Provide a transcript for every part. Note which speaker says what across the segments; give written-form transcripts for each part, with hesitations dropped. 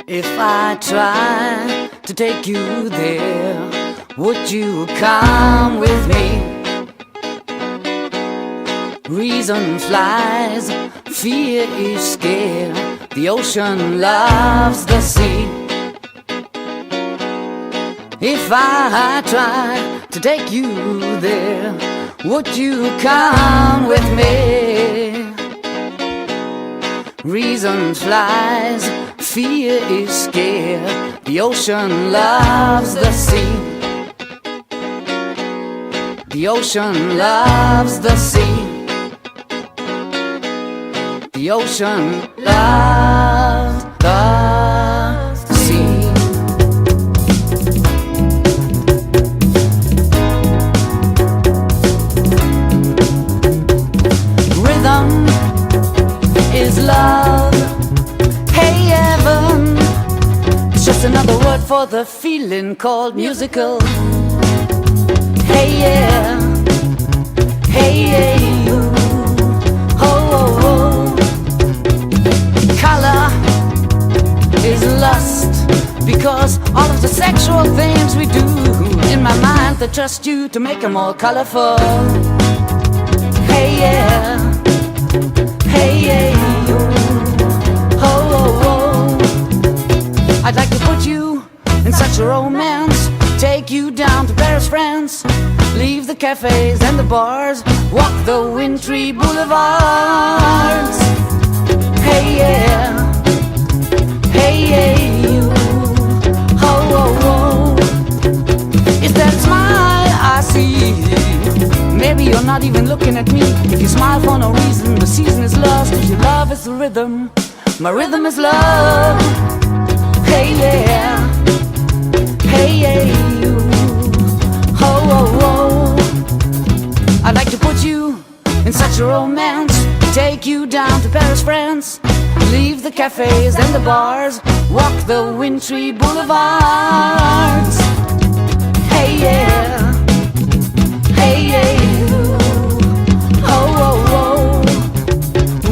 Speaker 1: If I try to take you there, would you come with me? Reason flies, fear is scared. The ocean loves the sea. If I try to take you there, would you come with me? Reason flies, fear is scared. The ocean loves the sea. The ocean loves the sea. The ocean loves the sea. Rhythm is love. Hey heaven, it's just another word for the feeling called musical. Hey yeah, hey yeah, you. Oh, oh, oh. Color is lust, because all of the sexual things we do in my mind, they trust you to make them more colorful. Hey yeah, hey yeah, you. Oh, oh, oh. I'd like to put you in such a romance, take you down to Paris, France, leave the cafes and the bars, walk the wintry boulevards. Hey yeah, hey yeah, you. Oh, oh, oh. It's that smile I see. Maybe you're not even looking at me. If you smile for no reason, the season is lost. If your love is the rhythm, my rhythm is love. Hey yeah, hey yeah, you. Oh, oh, oh. I'd like to put you in such a romance, take you down to Paris, France, leave the cafes and the bars, walk the wintry boulevards. Hey yeah, hey yeah, you. Oh, oh, oh.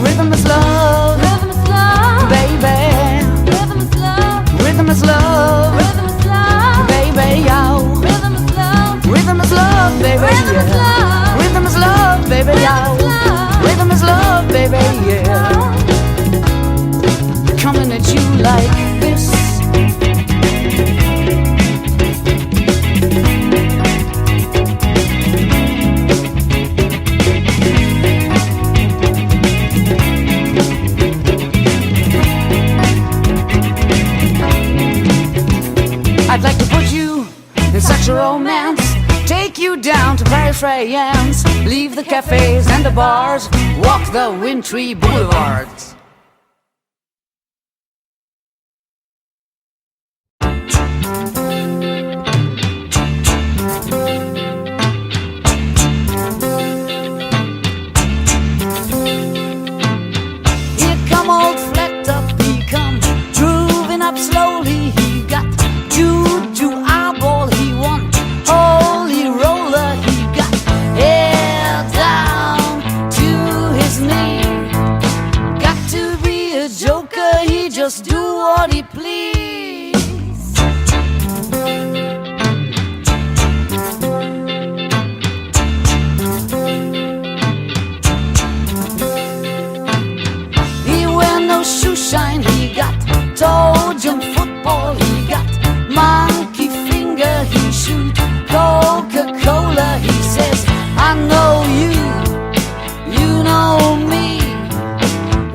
Speaker 1: Rhythm is love, baby. Rhythm is love, rhythm is love, baby, yow. Rhythm is love, baby, yeah. Rhythm is love, baby, yow. Rhythm is love, baby, yeah. Coming at you like this. I'd like to put you in such a romance, take you down to Paris, France, leave the cafes and the bars, walk the wintry boulevards. Here come old flat up, he come grooving up slowly. He got juju eyeball, he won holy roller. He got hair down to his knee. Got to be a joker, he just do what he please. He wear no shoe shine, he got toe jump football, he got monkey finger, he shoot Coca-Cola. He says, I know you, you know me.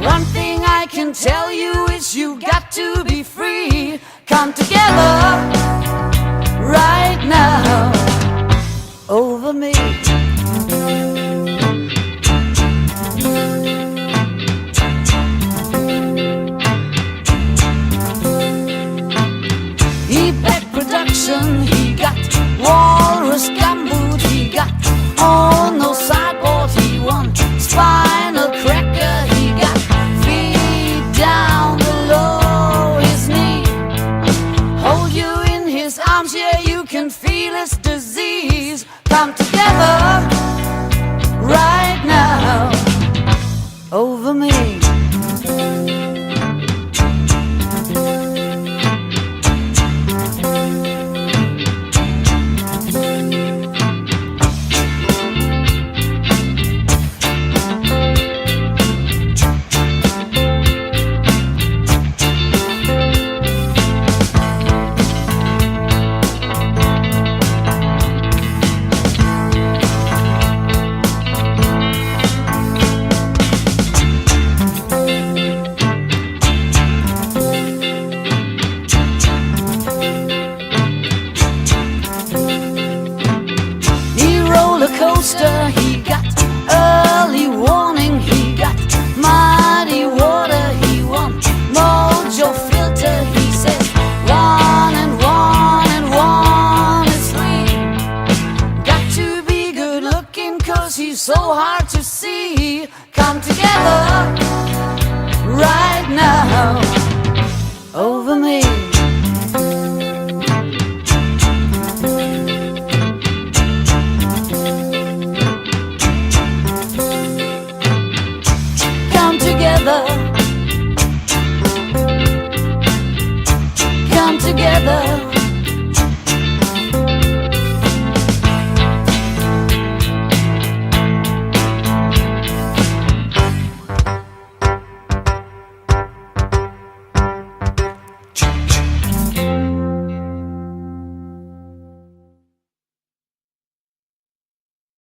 Speaker 1: One thing I can tell you is you got to be free. hard to see. Come together right now over me. Come together, come together.